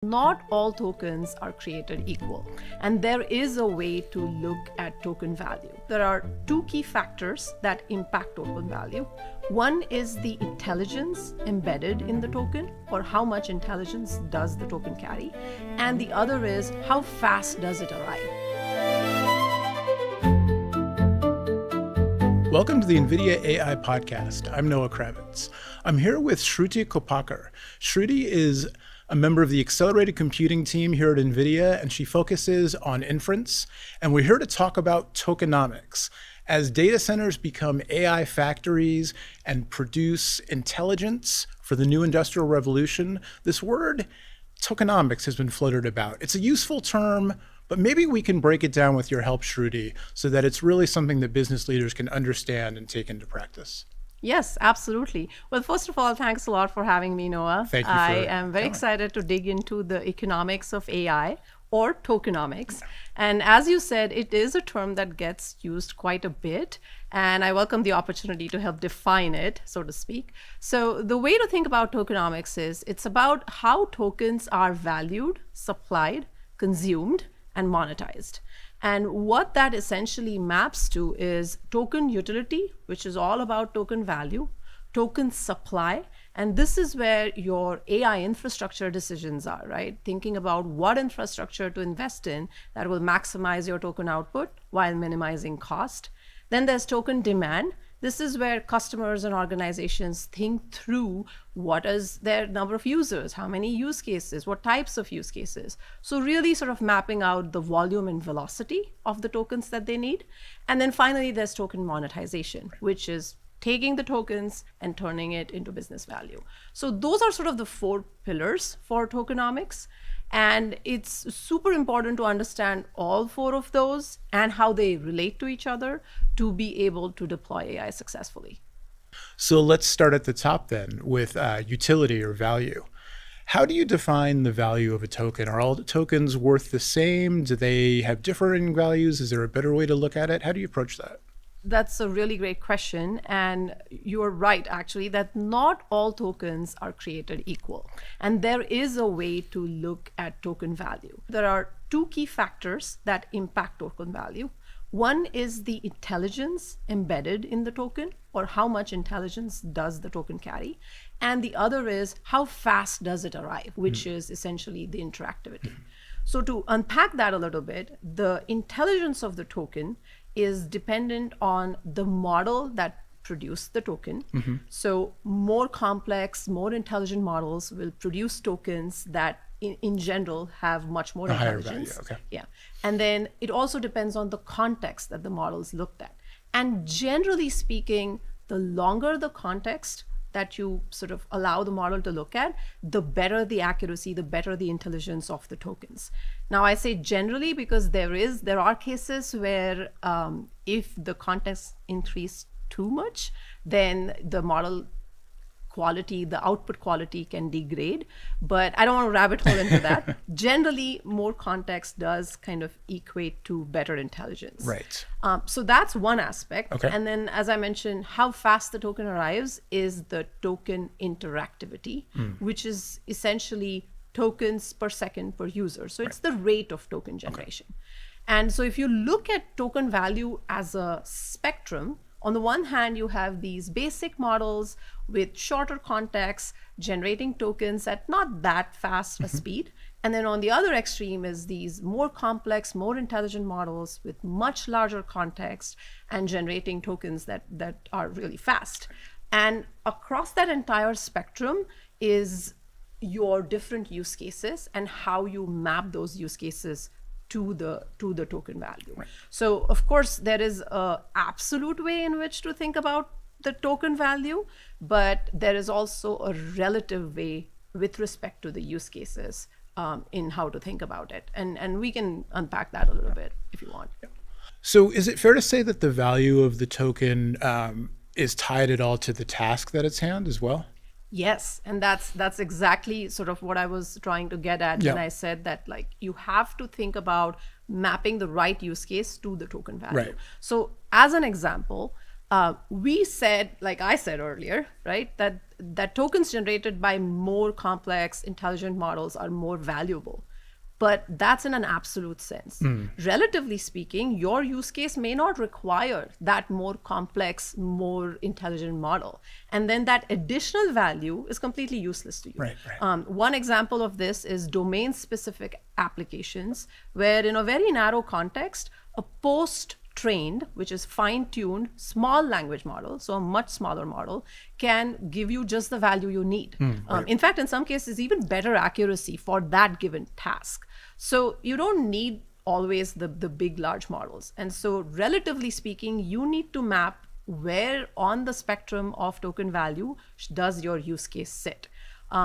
Not all tokens are created equal, and there is a way to look at token value. There are two key factors that impact token value. One is the intelligence embedded in the token, or how much intelligence does the token carry, and the other is how fast does it arrive. Welcome to the NVIDIA AI podcast. I'm Noah Kravitz. I'm here with Shruti Koparkar. Shruti is a member of the accelerated computing team here at NVIDIA, and she focuses on inference. And we're here to talk about tokenomics. As data centers become AI factories and produce intelligence for the new industrial revolution, this word tokenomics has been floated about. It's a useful term, but maybe we can break it down with your help, Shruti, so that it's really something that business leaders can understand and take into practice. Yes, absolutely. Well, first of all, thanks a lot for having me, Noah. Thank you. I am very excited to dig into the economics of AI, or tokenomics. And as you said, it is a term that gets used quite a bit, and I welcome the opportunity to help define it, so to speak. So the way to think about tokenomics is it's about how tokens are valued, supplied, consumed, and monetized. And what that essentially maps to is token utility, which is all about token value, token supply, and this is where your AI infrastructure decisions are, right? Thinking about what infrastructure to invest in that will maximize your token output while minimizing cost. Then there's token demand. This is where customers and organizations think through what is their number of users, how many use cases, what types of use cases. So really sort of mapping out the volume and velocity of the tokens that they need. And then finally, there's token monetization, which is taking the tokens and turning it into business value. So those are sort of the four pillars for tokenomics. And it's super important to understand all four of those and how they relate to each other to be able to deploy AI successfully. So let's start at the top then with utility or value. How do you define the value of a token? Are all the tokens worth the same? Do they have differing values? Is there a better way to look at it? How do you approach that? That's a really great question. And you're right, actually, that not all tokens are created equal. And there is a way to look at token value. There are two key factors that impact token value. One is the intelligence embedded in the token, or how much intelligence does the token carry. And the other is how fast does it arrive, which is essentially the interactivity. So to unpack that a little bit, the intelligence of the token is dependent on the model that produced the token. So more complex, more intelligent models will produce tokens that in general have much more intelligence. Higher value, okay. Yeah. And then it also depends on the context that the models looked at. And generally speaking, the longer the context that you sort of allow the model to look at, the better the accuracy, the better the intelligence of the tokens. Now, I say generally because there are cases where if the context increased too much, then the model quality, the output quality can degrade. But I don't want to rabbit hole into that. Generally, more context does kind of equate to better intelligence. Right. So that's one aspect. Okay. And then, as I mentioned, how fast the token arrives is the token interactivity, which is essentially tokens per second per user. So it's the rate of token generation. And so if you look at token value as a spectrum, on the one hand, you have these basic models with shorter contexts, generating tokens at not that fast a speed. And then on the other extreme is these more complex, more intelligent models with much larger context and generating tokens that are really fast. And across that entire spectrum is your different use cases and how you map those use cases to the token value. Right. So of course there is a absolute way in which to think about the token value, but there is also a relative way with respect to the use cases in how to think about it. And we can unpack that a little bit if you want. So is it fair to say that the value of the token is tied at all to the task that it's hand as well? Yes, and that's exactly sort of what I was trying to get at when I said that, like, you have to think about mapping the right use case to the token value. Right. So as an example, we said, like I said earlier, right, that tokens generated by more complex intelligent models are more valuable. But that's in an absolute sense. Relatively speaking, your use case may not require that more complex, more intelligent model. And then that additional value is completely useless to you. Right. One example of this is domain-specific applications, where in a very narrow context, a post-trained, which is fine-tuned, small language model, so a much smaller model, can give you just the value you need. In fact, in some cases, even better accuracy for that given task. So you don't need always the big, large models. And so relatively speaking, you need to map where on the spectrum of token value does your use case sit.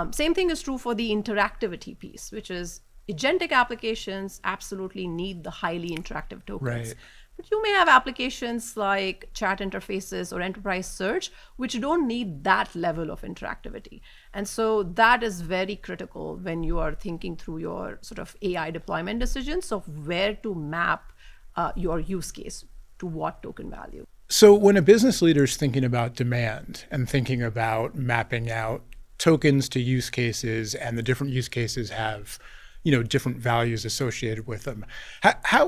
Same thing is true for the interactivity piece, which is agentic applications absolutely need the highly interactive tokens. Right. But you may have applications like chat interfaces or enterprise search, which don't need that level of interactivity. And so that is very critical when you are thinking through your sort of AI deployment decisions of where to map your use case to what token value. So when a business leader is thinking about demand and thinking about mapping out tokens to use cases, and the different use cases have, different values associated with them,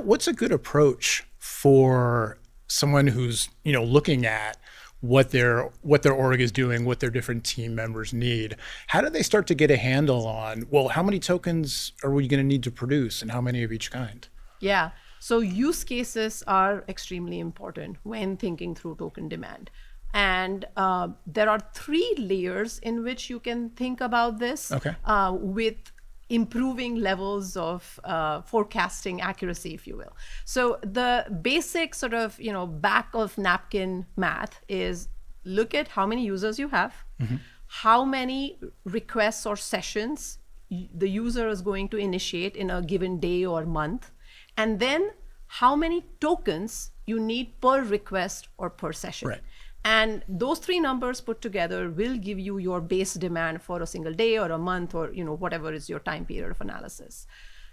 what's a good approach for someone who's, looking at what their org is doing, what their different team members need? How do they start to get a handle on, well, how many tokens are we going to need to produce and how many of each kind? Yeah. So use cases are extremely important when thinking through token demand. And there are 3 layers in which you can think about this with improving levels of forecasting accuracy, if you will. So the basic sort of, back of napkin math is look at how many users you have, how many requests or sessions the user is going to initiate in a given day or month, and then how many tokens you need per request or per session. Right. And those 3 numbers put together will give you your base demand for a single day or a month or whatever is your time period of analysis.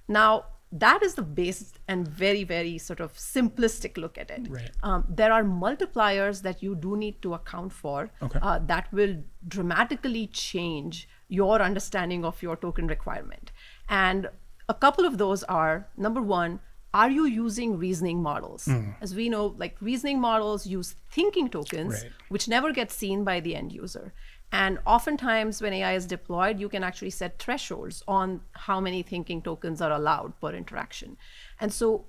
Now, that is the base and very, very sort of simplistic look at it. Right. There are multipliers that you do need to account for that will dramatically change your understanding of your token requirement. And a couple of those are, number one, are you using reasoning models? As we know, like reasoning models use thinking tokens, which never get seen by the end user. And oftentimes when AI is deployed, you can actually set thresholds on how many thinking tokens are allowed per interaction. And so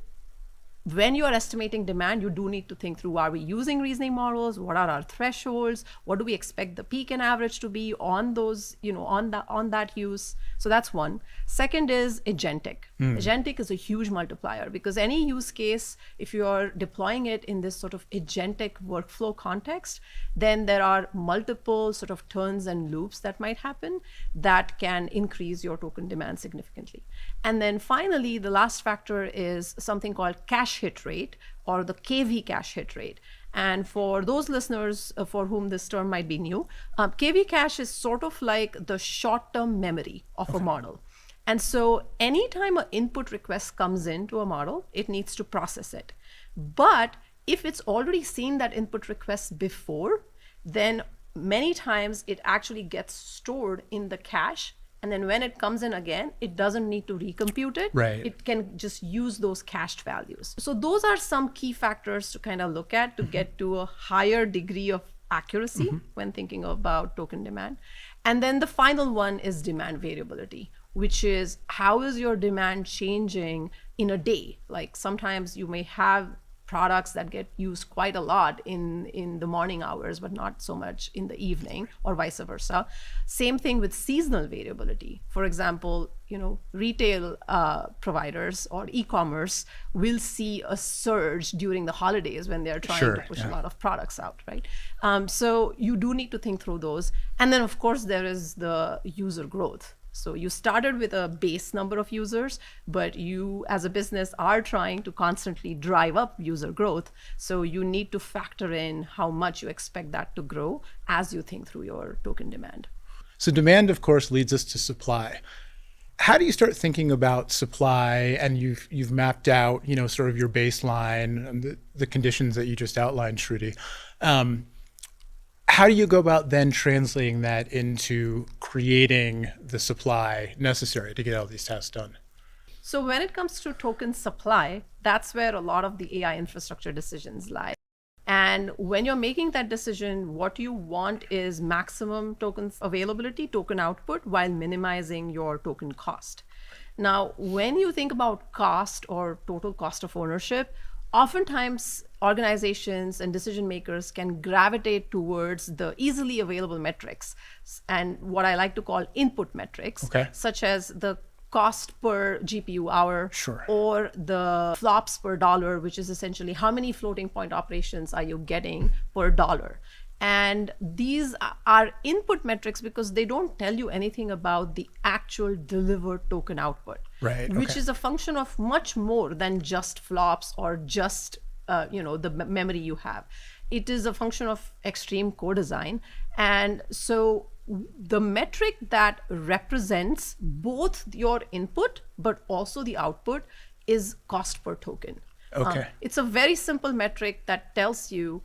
when you are estimating demand, you do need to think through, are we using reasoning models? What are our thresholds? What do we expect the peak and average to be on those, on that use? So that's one. Second is agentic. Agentic is a huge multiplier because any use case, if you're deploying it in this sort of agentic workflow context, then there are multiple sort of turns and loops that might happen that can increase your token demand significantly. And then finally, the last factor is something called cache hit rate, or the KV cache hit rate. And for those listeners for whom this term might be new, KV cache is sort of like the short-term memory of a model. And so anytime an input request comes into a model, it needs to process it. But if it's already seen that input request before, then many times it actually gets stored in the cache. And then when it comes in again, it doesn't need to recompute it. Right. It can just use those cached values. So those are some key factors to kind of look at to get to a higher degree of accuracy when thinking about token demand. And then the final one is demand variability, which is how is your demand changing in a day? Like sometimes you may have products that get used quite a lot in the morning hours, but not so much in the evening, or vice versa. Same thing with seasonal variability. For example, retail providers or e-commerce will see a surge during the holidays when they're trying to push a lot of products out, right? So you do need to think through those. And then of course there is the user growth. So you started with a base number of users, but you as a business are trying to constantly drive up user growth. So you need to factor in how much you expect that to grow as you think through your token demand. So demand, of course, leads us to supply. How do you start thinking about supply? And you've mapped out, sort of your baseline and the conditions that you just outlined, Shruti. How do you go about then translating that into creating the supply necessary to get all these tasks done? So when it comes to token supply, that's where a lot of the AI infrastructure decisions lie. And when you're making that decision, what you want is maximum tokens availability, token output, while minimizing your token cost. Now, when you think about cost or total cost of ownership, oftentimes organizations and decision makers can gravitate towards the easily available metrics and what I like to call input metrics, such as the cost per GPU hour, or the flops per dollar, which is essentially how many floating point operations are you getting per dollar. And these are input metrics because they don't tell you anything about the actual delivered token output, which is a function of much more than just flops or just the memory you have. It is a function of extreme co-design. And so the metric that represents both your input but also the output is cost per token. It's a very simple metric that tells you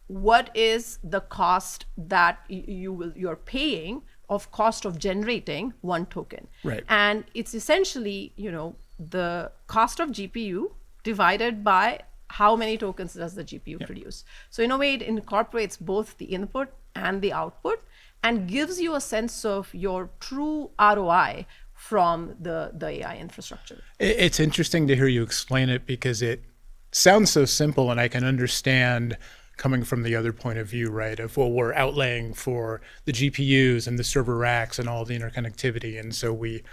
what is the cost that you're paying of cost of generating one token. And it's essentially, the cost of GPU divided by how many tokens does the GPU produce. So in a way, it incorporates both the input and the output and gives you a sense of your true ROI from the AI infrastructure. It's interesting to hear you explain it because it sounds so simple, and I can understand coming from the other point of view, right? Of, well, we're outlaying for the GPUs and the server racks and all the interconnectivity. And so we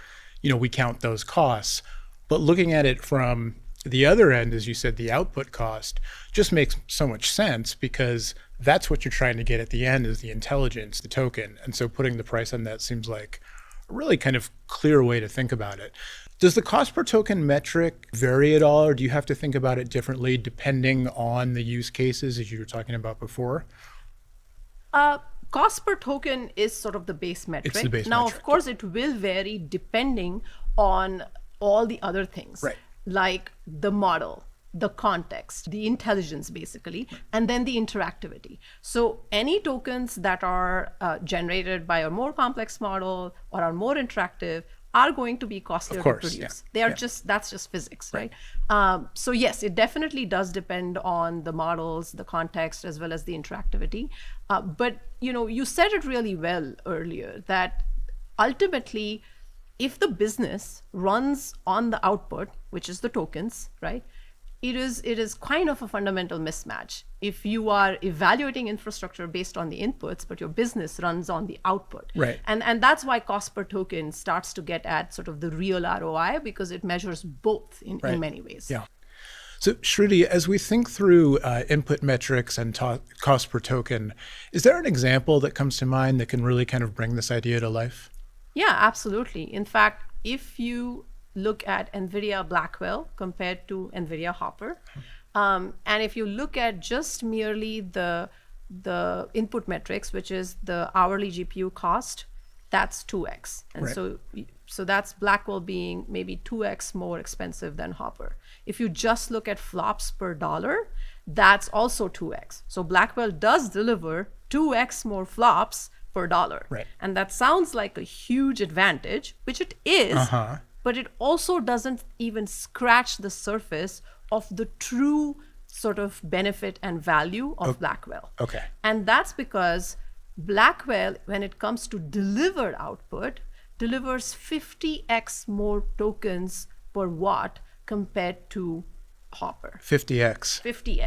count those costs. But looking at it from the other end, as you said, the output cost just makes so much sense because that's what you're trying to get at the end is the intelligence, the token. And so putting the price on that seems like a really kind of clear way to think about it. Does the cost per token metric vary at all, or do you have to think about it differently depending on the use cases as you were talking about before? Cost per token is sort of the base metric. It's the base now, metric. Of course, it will vary depending on all the other things, like the model, the context, the intelligence, basically, and then the interactivity. So any tokens that are generated by a more complex model or are more interactive are going to be costlier to produce. They are that's just physics, right? So yes, it definitely does depend on the models, the context, as well as the interactivity. But you said it really well earlier that ultimately, if the business runs on the output, which is the tokens, right? It is kind of a fundamental mismatch. If you are evaluating infrastructure based on the inputs, but your business runs on the output. And that's why cost per token starts to get at sort of the real ROI because it measures both in many ways. So Shruti, as we think through input metrics and cost per token, is there an example that comes to mind that can really kind of bring this idea to life? Yeah, absolutely. In fact, if you look at NVIDIA Blackwell compared to NVIDIA Hopper, and if you look at just merely the input metrics, which is the hourly GPU cost, that's 2x. And so that's Blackwell being maybe 2x more expensive than Hopper. If you just look at flops per dollar, that's also 2x. So Blackwell does deliver 2x more flops per dollar. And that sounds like a huge advantage, which it is, but it also doesn't even scratch the surface of the true sort of benefit and value of Blackwell. And that's because Blackwell, when it comes to delivered output, delivers 50x more tokens per watt compared to Hopper. 50x.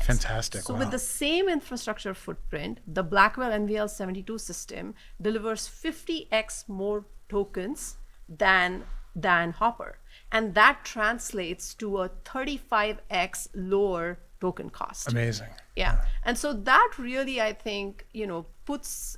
Fantastic. So with the same infrastructure footprint, the Blackwell NVL72 system delivers 50x more tokens than Hopper. And that translates to a 35x lower token cost. Amazing. Yeah. And so that really, I think, brings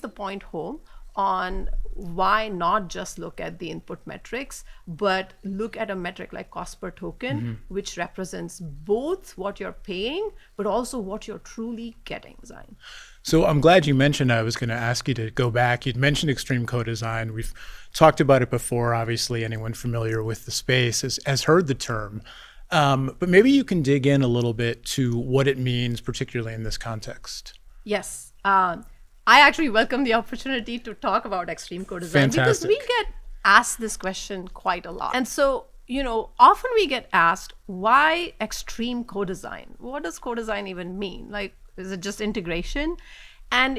the point home on why not just look at the input metrics, but look at a metric like cost per token, which represents both what you're paying, but also what you're truly getting, Zain. So I'm glad you mentioned, I was going to ask you to go back. You'd mentioned extreme co-design. We've talked about it before. Obviously, anyone familiar with the space has heard the term. But maybe you can dig in a little bit to what it means, particularly in this context. Yes. I actually welcome the opportunity to talk about extreme co-design because we get asked this question quite a lot. And so, often we get asked, why extreme co-design? What does co-design even mean? Like, is it just integration? And,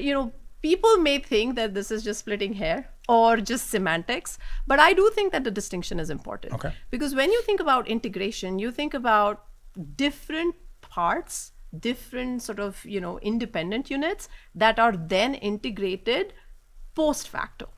people may think that this is just splitting hair or just semantics, but I do think that the distinction is important. Okay. Because when you think about integration, you think about different parts, different sort of, independent units that are then integrated post facto.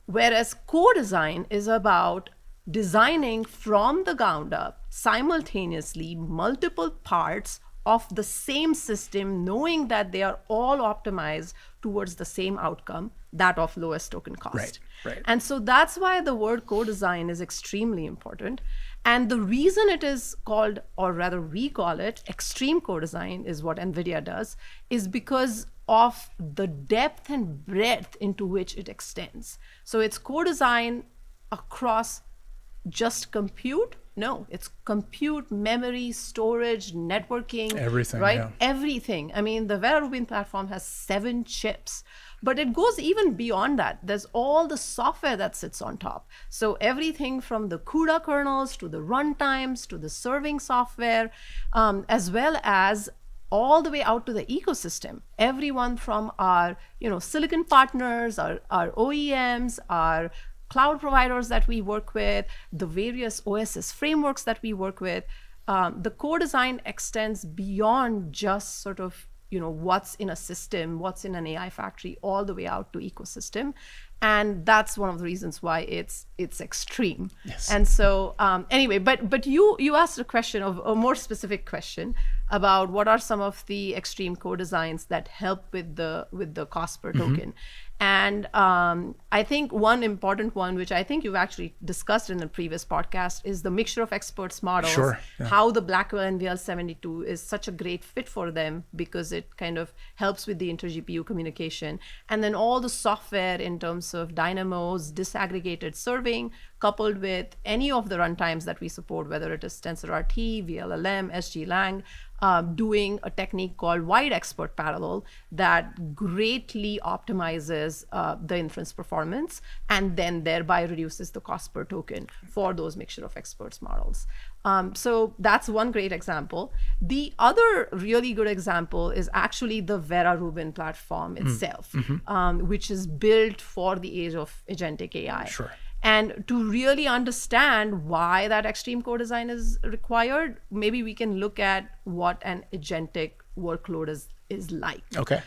Whereas co-design is about designing from the ground up simultaneously multiple parts of the same system, knowing that they are all optimized towards the same outcome, that of lowest token cost. Right. And so that's why the word co-design is extremely important. And the reason it is called, or rather we call it, extreme co-design, is what NVIDIA does, is because of the depth and breadth into which it extends. So it's co-design across just compute? No, it's compute, memory, storage, networking. Everything, right? yeah. Everything. I mean, the Vera Rubin platform has 7 chips, but it goes even beyond that. There's all the software that sits on top. So everything from the CUDA kernels to the runtimes to the serving software, as well as all the way out to the ecosystem. Everyone from our, silicon partners, our OEMs, our cloud providers that we work with, the various OSS frameworks that we work with, the co-design extends beyond just sort of, what's in a system, what's in an AI factory, all the way out to ecosystem. And that's one of the reasons why it's extreme. Yes. And so anyway, but you asked a more specific question about what are some of the extreme co-designs that help with the cost per token. And I think one important one, which I think you've actually discussed in the previous podcast, is the mixture of experts models. Sure, yeah. How the Blackwell NVL72 is such a great fit for them because it kind of helps with the inter-GPU communication. And then all the software in terms of dynamos, disaggregated serving, coupled with any of the runtimes that we support, whether it is TensorRT, vLLM, SGLang, doing a technique called wide expert parallel that greatly optimizes the inference performance and then thereby reduces the cost per token for those mixture of experts models. So that's one great example. The other really good example is actually the Vera Rubin platform itself, which is built for the age of agentic AI. Sure. And to really understand why that extreme co-design is required, maybe we can look at what an agentic workload is like. Okay.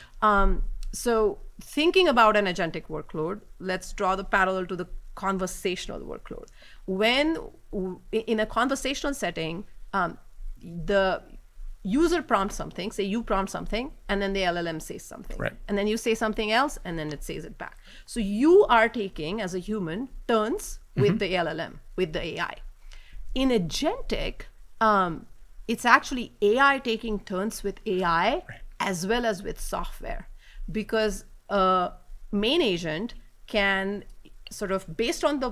So thinking about an agentic workload, let's draw the parallel to the conversational workload. When in a conversational setting, the user prompts something, say you prompt something, and then the LLM says something. Right. And then you say something else, and then it says it back. So you are taking, as a human, turns with the LLM, with the AI. In agentic, it's actually AI taking turns with AI as well as with software. Because a main agent can sort of, based on the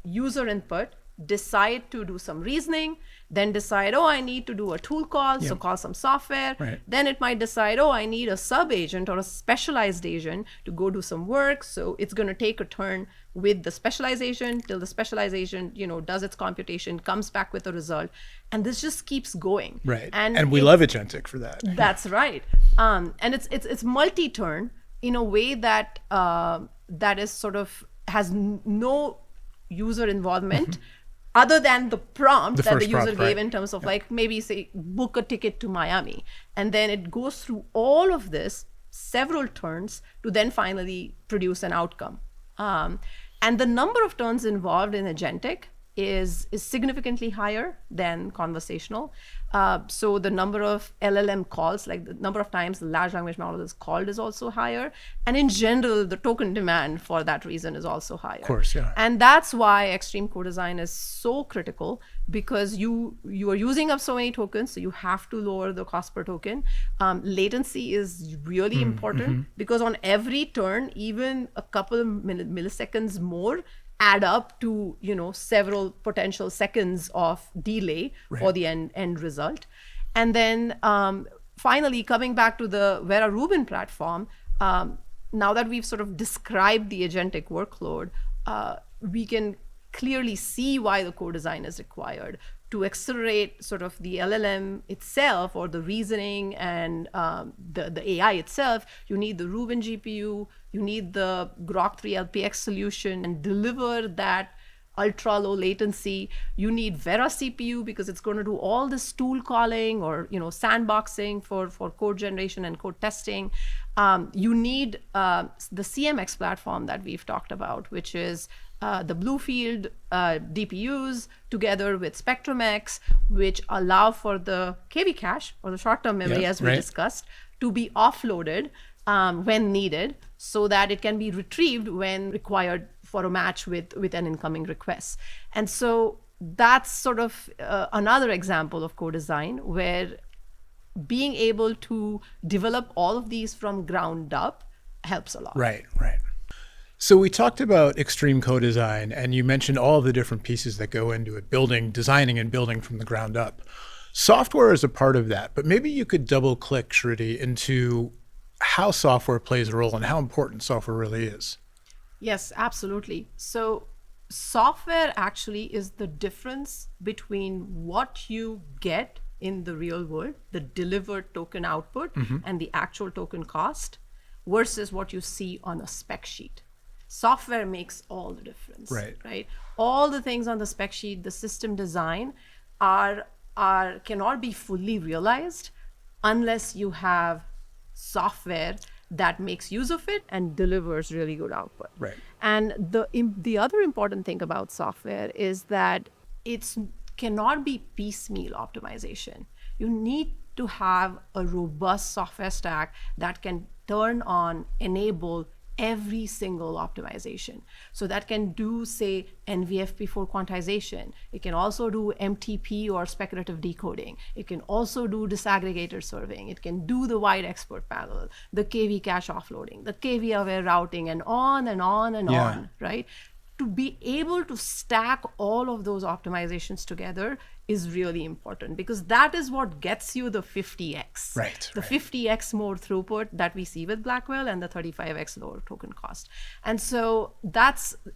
user input, decide to do some reasoning, then decide, I need to do a tool call, so call some software. Right. Then it might decide, I need a sub agent or a specialized agent to go do some work. So it's going to take a turn with the specialization till the specialization, does its computation, comes back with a result. And this just keeps going. Right. And we love agentic for that. That's right. And it's multi-turn in a way that that is sort of has no user involvement other than the prompt that the user gave in terms of like maybe say book a ticket to Miami. And then it goes through all of this several turns to then finally produce an outcome. And the number of turns involved in agentic is significantly higher than conversational. So the number of LLM calls, like the number of times the large language model is called, is also higher. And in general, the token demand for that reason is also higher. Of course, yeah. And that's why extreme co-design is so critical, because you are using up so many tokens, so you have to lower the cost per token. Latency is really important because on every turn, even a couple of milliseconds more add up to, several potential seconds of delay for the end result. And then finally, coming back to the Vera Rubin platform, now that we've sort of described the agentic workload, we can clearly see why the co-design is required to accelerate sort of the LLM itself, or the reasoning and the AI itself. You need the Rubin GPU, you need the Groq 3 LPX solution, and deliver that ultra low latency. You need Vera CPU because it's going to do all this tool calling or sandboxing for code generation and code testing. You need the CMX platform that we've talked about, which is the BlueField DPUs together with SpectrumX, which allow for the KV cache, or the short-term memory, as we discussed, to be offloaded when needed, so that it can be retrieved when required for a match with an incoming request. And so that's sort of another example of co-design, where being able to develop all of these from ground up helps a lot. Right. So we talked about extreme co-design, and you mentioned all the different pieces that go into it, designing and building from the ground up. Software is a part of that, but maybe you could double click, Shruti, into how software plays a role and how important software really is. Yes, absolutely. So software actually is the difference between what you get in the real world, the delivered token output and the actual token cost, versus what you see on a spec sheet. Software makes all the difference, right? All the things on the spec sheet, the system design, cannot be fully realized unless you have software that makes use of it and delivers really good output. Right. And the other important thing about software is that it cannot be piecemeal optimization. You need to have a robust software stack that can turn on, enable every single optimization. So that can do, say, NVFP4 quantization. It can also do MTP or speculative decoding. It can also do disaggregator serving. It can do the wide expert panel, the KV cache offloading, the KV aware routing, and on and on and on, right? To be able to stack all of those optimizations together is really important, because that is what gets you the 50x. The 50x more throughput that we see with Blackwell, and the 35x lower token cost. And so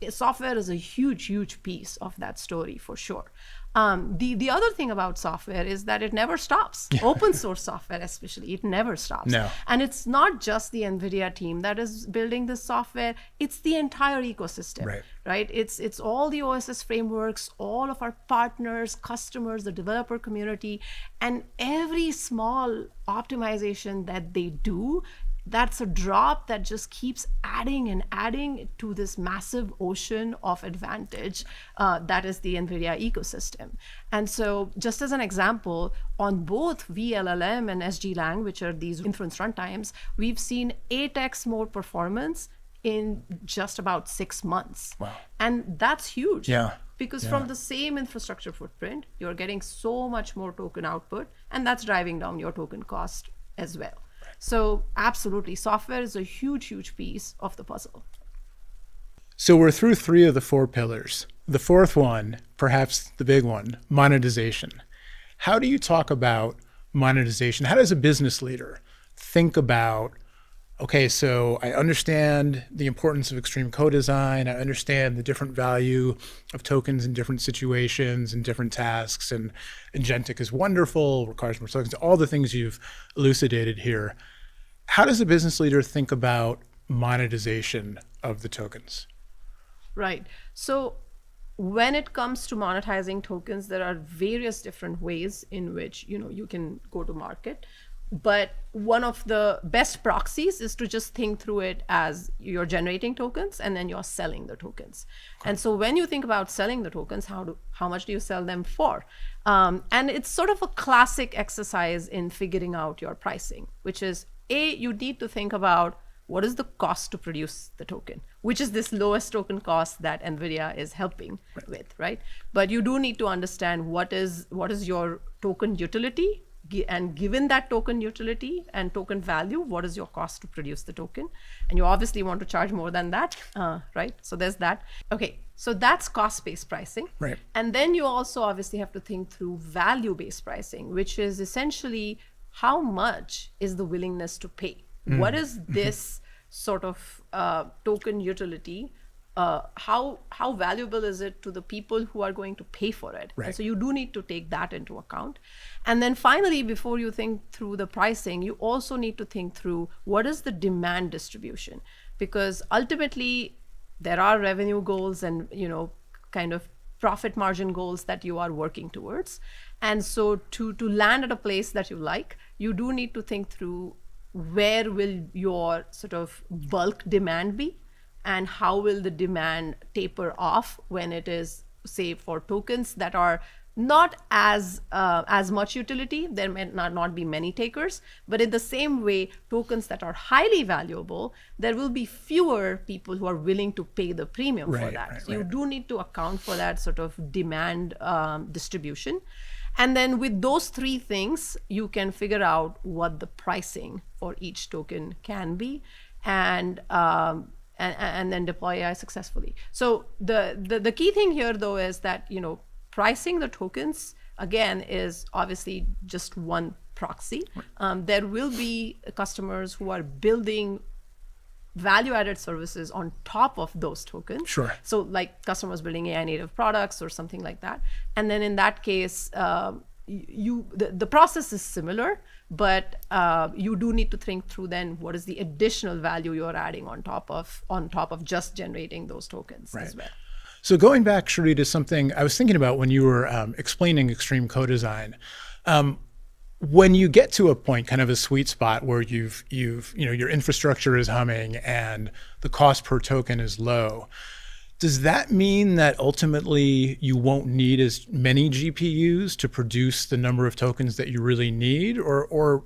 software is a huge piece of that story for sure. The other thing about software is that it never stops. Open source software especially, it never stops. No. And it's not just the NVIDIA team that is building this software, it's the entire ecosystem, right? It's all the OSS frameworks, all of our partners, customers, the developer community, and every small optimization that they do, that's a drop that just keeps adding and adding to this massive ocean of advantage that is the NVIDIA ecosystem. And so just as an example, on both vLLM and SGLang, which are these inference runtimes, we've seen 8x more performance in just about 6 months. Wow. And that's huge. Because Yeah. from the same infrastructure footprint, you're getting so much more token output, and that's driving down your token cost as well. So absolutely, software is a huge piece of the puzzle. So we're through 3 of the 4 pillars. The 4th one, perhaps the big one, monetization. How do you talk about monetization? How does a business leader think about, okay, so I understand the importance of extreme co-design. I understand the different value of tokens in different situations and different tasks, and agentic is wonderful, requires more tokens, all the things you've elucidated here. How does a business leader think about monetization of the tokens? Right. So when it comes to monetizing tokens, there are various different ways in which you can go to market. But one of the best proxies is to just think through it as you're generating tokens and then you're selling the tokens. And so when you think about selling the tokens, how much do you sell them for? And it's sort of a classic exercise in figuring out your pricing, which is, you need to think about what is the cost to produce the token, which is this lowest token cost that NVIDIA is helping with, right? But you do need to understand what is your token utility, and given that token utility and token value, what is your cost to produce the token? And you obviously want to charge more than that, right? So there's that. Okay, So that's cost-based pricing. Right. And then you also obviously have to think through value-based pricing, which is essentially how much is the willingness to pay? What is this sort of token utility? How valuable is it to the people who are going to pay for it? Right. And so you do need to take that into account. And then finally, before you think through the pricing, you also need to think through what is the demand distribution? Because ultimately, there are revenue goals and, kind of profit margin goals that you are working towards. And so to land at a place that you like, you do need to think through where will your sort of bulk demand be and how will the demand taper off when it is, say, for tokens that are not as much utility. There may not be many takers, but in the same way, tokens that are highly valuable, there will be fewer people who are willing to pay the premium for that. So you do need to account for that sort of demand distribution. And then with those three things, you can figure out what the pricing for each token can be, and then deploy AI successfully. So the key thing here, though, is that pricing the tokens, again, is obviously just one proxy. There will be customers who are building value-added services on top of those tokens. Sure. So like customers building AI native products or something like that. And then in that case, the process is similar, but you do need to think through then what is the additional value you're adding on top of just generating those tokens as well. So going back, Shruti, to something I was thinking about when you were explaining extreme co-design, when you get to a point, kind of a sweet spot where you've your infrastructure is humming and the cost per token is low, does that mean that ultimately you won't need as many GPUs to produce the number of tokens that you really need, or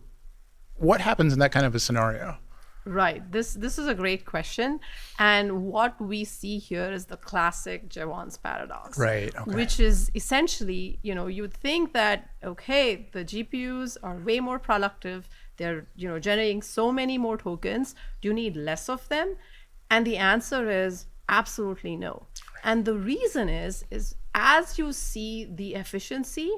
what happens in that kind of a scenario? Right. This is a great question. And what we see here is the classic Jevons paradox. Right. Okay. Which is essentially, you'd think that, okay, the GPUs are way more productive. They're, generating so many more tokens. Do you need less of them? And the answer is absolutely no. And the reason is as you see the efficiency,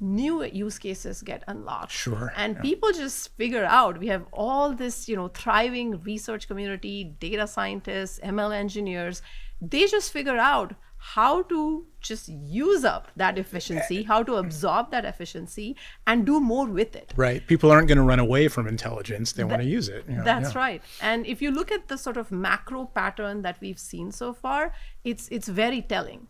new use cases get unlocked. Sure. And people just figure out, we have all this, thriving research community, data scientists, ML engineers. They just figure out how to just use up that efficiency, how to absorb that efficiency and do more with it. Right. People aren't going to run away from intelligence. They want to use it. That's right. And if you look at the sort of macro pattern that we've seen so far, it's very telling.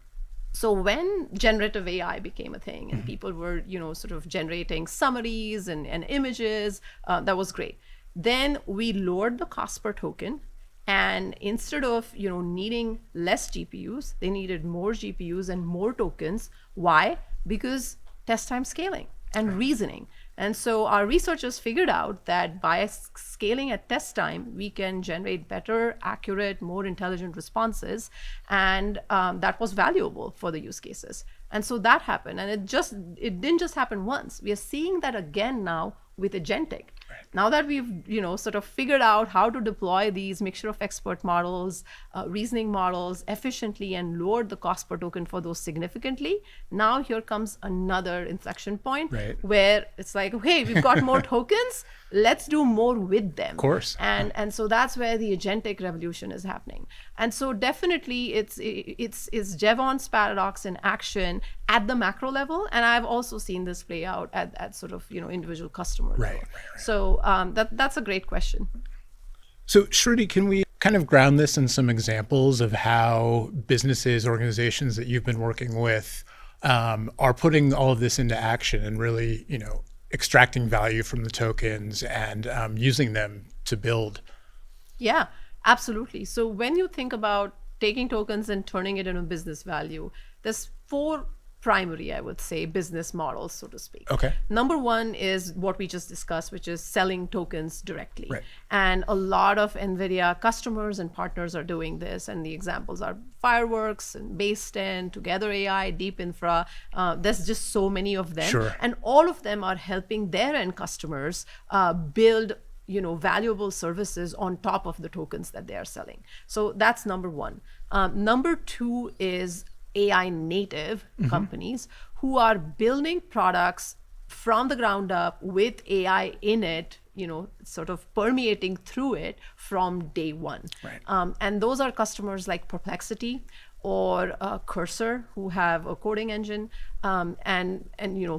So when generative AI became a thing and people were, sort of generating summaries and images, that was great. Then we lowered the cost per token. And instead of, needing less GPUs, they needed more GPUs and more tokens. Why? Because test time scaling and reasoning. And so our researchers figured out that by scaling at test time, we can generate better, accurate, more intelligent responses. And that was valuable for the use cases. And so that happened. And it didn't just happen once. We are seeing that again now with agentic. Right. Now that we've sort of figured out how to deploy these mixture of expert models, reasoning models efficiently and lowered the cost per token for those significantly, now here comes another inflection point where it's like, okay, we've got more tokens, let's do more with them. Of course. And so that's where the agentic revolution is happening. And so definitely it's Jevons paradox in action at the macro level. And I've also seen this play out at sort of individual customer level. Right. So that's a great question. So Shruti, can we kind of ground this in some examples of how businesses, organizations that you've been working with are putting all of this into action and really, extracting value from the tokens and using them to build? Yeah, absolutely. So when you think about taking tokens and turning it into business value, there's four primary, I would say, business models, so to speak. Okay. Number one is what we just discussed, which is selling tokens directly. Right. And a lot of NVIDIA customers and partners are doing this. And the examples are Fireworks and Based10, Together AI, Deep Infra. There's just so many of them. Sure. And all of them are helping their end customers build valuable services on top of the tokens that they are selling. So that's number one. Number two is AI native companies who are building products from the ground up with AI in it, sort of permeating through it from day one. Right. And those are customers like Perplexity or Cursor, who have a coding engine, and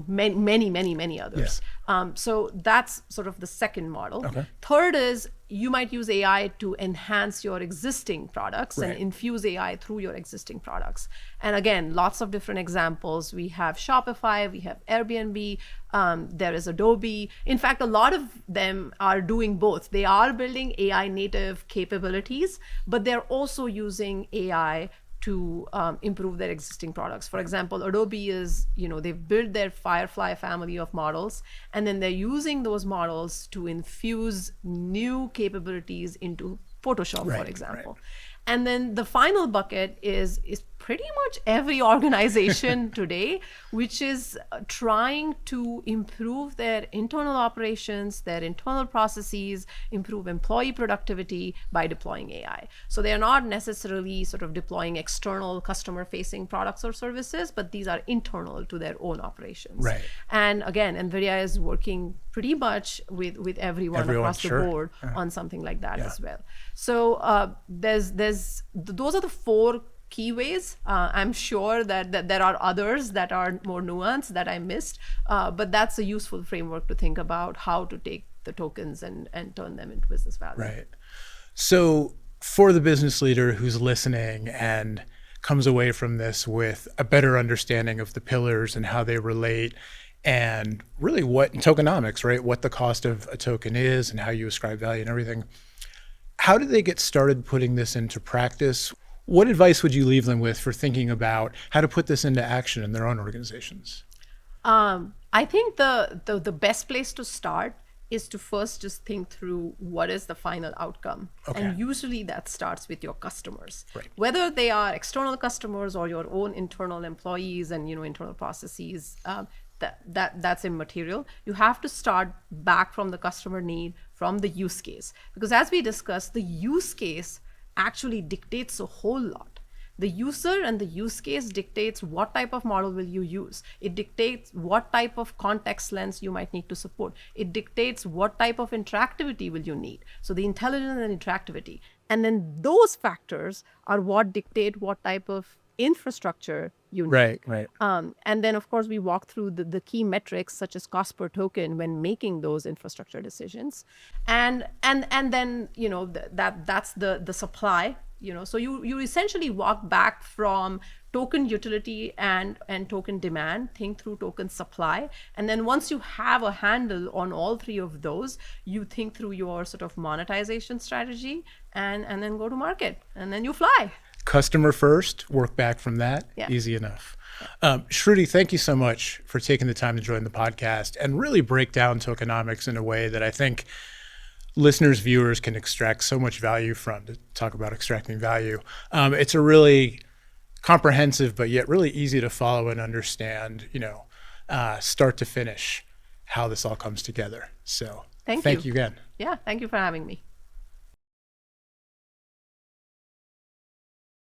many others. Yeah. So that's sort of the second model. Okay. Third is you might use AI to enhance your existing products and Right. infuse AI through your existing products. And again, lots of different examples. We have Shopify, we have Airbnb, there is Adobe. In fact, a lot of them are doing both. They are building AI native capabilities, but they're also using AI to improve their existing products. For example, Adobe is, they've built their Firefly family of models, and then they're using those models to infuse new capabilities into Photoshop, Right, for example. right. And then the final bucket is pretty much every organization today, which is trying to improve their internal operations, their internal processes, improve employee productivity by deploying AI. So they are not necessarily sort of deploying external customer-facing products or services, but these are internal to their own operations. Right. And again, NVIDIA is working pretty much with everyone across sure. the board on something like that as well. So those are the four key ways. I'm sure that there are others that are more nuanced that I missed, but that's a useful framework to think about how to take the tokens and turn them into business value. Right. So for the business leader who's listening and comes away from this with a better understanding of the pillars and how they relate, and really what tokenomics, right? What the cost of a token is and how you ascribe value and everything. How do they get started putting this into practice? What advice would you leave them with for thinking about how to put this into action in their own organizations? I think the best place to start is to first just think through what is the final outcome. Okay. And usually that starts with your customers. Right. Whether they are external customers or your own internal employees and internal processes, that's immaterial. You have to start back from the customer need, from the use case. Because as we discussed, the use case actually dictates a whole lot. The user and the use case dictates what type of model will you use. It dictates what type of context lens you might need to support. It dictates what type of interactivity will you need. So the intelligence and interactivity. And then those factors are what dictate what type of infrastructure you need. Right. And then, of course, we walk through the key metrics such as cost per token when making those infrastructure decisions. And then, that's the supply. So you essentially walk back from token utility and token demand, think through token supply. And then once you have a handle on all three of those, you think through your sort of monetization strategy and then go to market, and then you fly. Customer first, work back from that. Yeah. Easy enough. Shruti, thank you so much for taking the time to join the podcast and really break down tokenomics in a way that I think listeners, viewers can extract so much value from. To talk about extracting value, it's a really comprehensive but yet really easy to follow and understand, start to finish, how this all comes together. So Thank you again. Yeah, thank you for having me.